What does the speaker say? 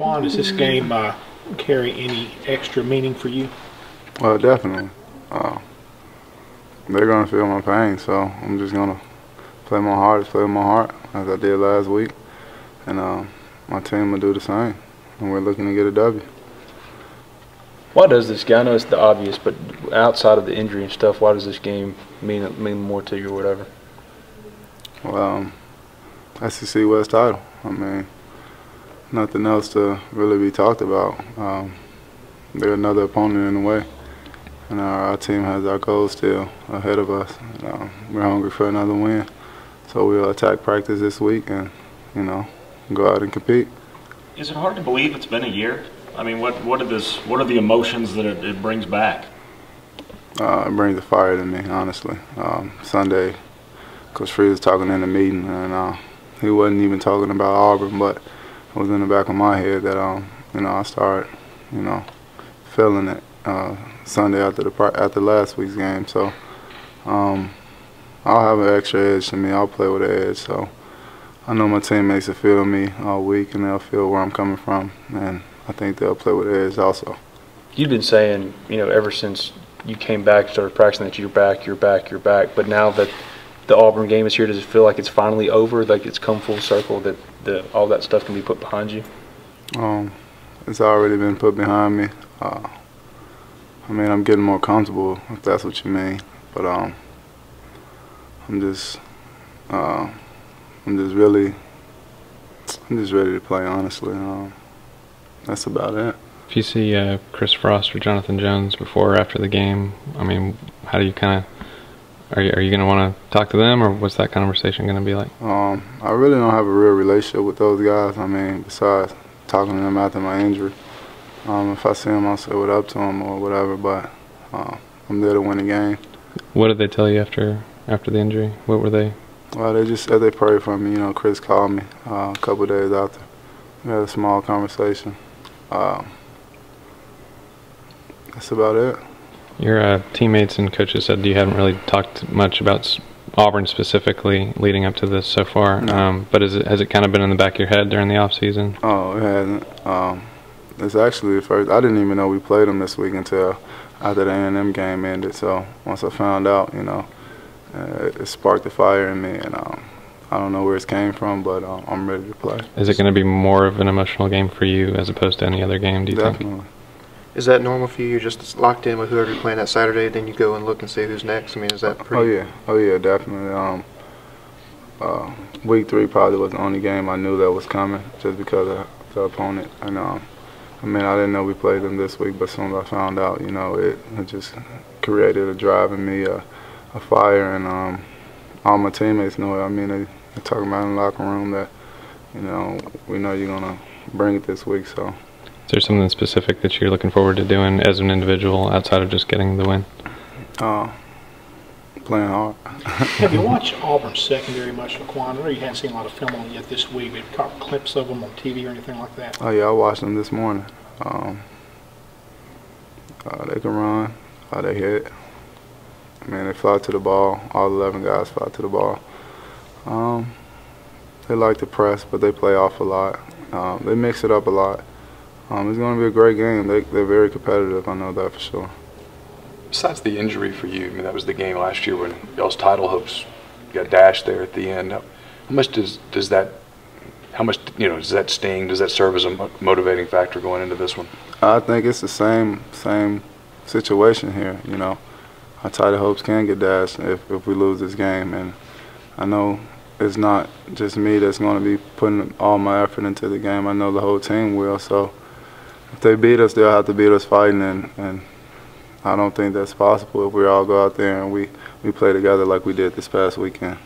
Laquon, does this game carry any extra meaning for you? Well, definitely. They're going to feel my pain, so I'm just going to play my hardest, play with my heart, as I did last week. And my team will do the same. And we're looking to get a W. Why does this game, I know it's the obvious, but outside of the injury and stuff, why does this game mean more to you or whatever? Well, SEC West title. I mean, nothing else to really be talked about. They're another opponent in the way. And our team has our goals still ahead of us. We're hungry for another win. So we'll attack practice this week and, go out and compete. Is it hard to believe it's been a year? I mean, what are the emotions that it brings back? It brings a fire to me, honestly. Sunday, Coach Freeze was talking in the meeting, and he wasn't even talking about Auburn, but it was in the back of my head that I started, feeling it Sunday after last week's game. So I'll have an extra edge to me. I'll play with an edge. So I know my teammates will feel me all week, and they'll feel where I'm coming from, and I think they'll play with edge also. You've been saying, ever since you came back, started practicing, that you're back. But now that the Auburn game is here, does it feel like it's finally over, like it's come full circle, that all that stuff can be put behind you? It's already been put behind me. I mean, I'm getting more comfortable, if that's what you mean. But I'm just ready to play, honestly. That's about it. If you see Chris Frost or Jonathan Jones before or after the game, I mean, how do you kind of, are you going to want to talk to them, or what's that conversation going to be like? I really don't have a real relationship with those guys. I mean, besides talking to them after my injury. If I see them, I'll say what up to them or whatever, but I'm there to win the game. What did they tell you after the injury? What were they? Well, they just said they prayed for me. Chris called me a couple of days after. We had a small conversation. That's about it. Your teammates and coaches said you hadn't really talked much about Auburn specifically leading up to this so far. No. But has it kind of been in the back of your head during the off season? Oh, it hasn't. It's actually the first. I didn't even know we played them this week until after the A&M game ended. So once I found out, it sparked a fire in me, and I don't know where it came from, but I'm ready to play. Is it going to be more of an emotional game for you as opposed to any other game, do you think? Definitely. Is that normal for you? You're just locked in with whoever you're playing that Saturday, then you go and look and see who's next? I mean, is that pretty? Oh yeah, definitely. Week 3 probably was the only game I knew that was coming, just because of the opponent. And I didn't know we played them this week, but as soon as I found out, it just created a drive in me, a fire, and all my teammates know it. I mean, they're talking about in the locker room that, we know you're gonna bring it this week. So. Is there something specific that you're looking forward to doing as an individual outside of just getting the win? Playing hard. Have you watched Auburn secondary much, Laquon? I know you haven't seen a lot of film on it yet this week. Have you caught clips of them on TV or anything like that? Oh yeah, I watched them this morning. They can run. They hit. I mean, they fly to the ball. All 11 guys fly to the ball. They like to press, but they play off a lot. They mix it up a lot. It's going to be a great game. They're very competitive. I know that for sure. Besides the injury for you, I mean, that was the game last year when y'all's title hopes got dashed there at the end. How much does that sting? Does that serve as a motivating factor going into this one? I think it's the same situation here. Our title hopes can get dashed if we lose this game, and I know it's not just me that's going to be putting all my effort into the game. I know the whole team will. So if they beat us, they'll have to beat us fighting, and I don't think that's possible if we all go out there and we play together like we did this past weekend.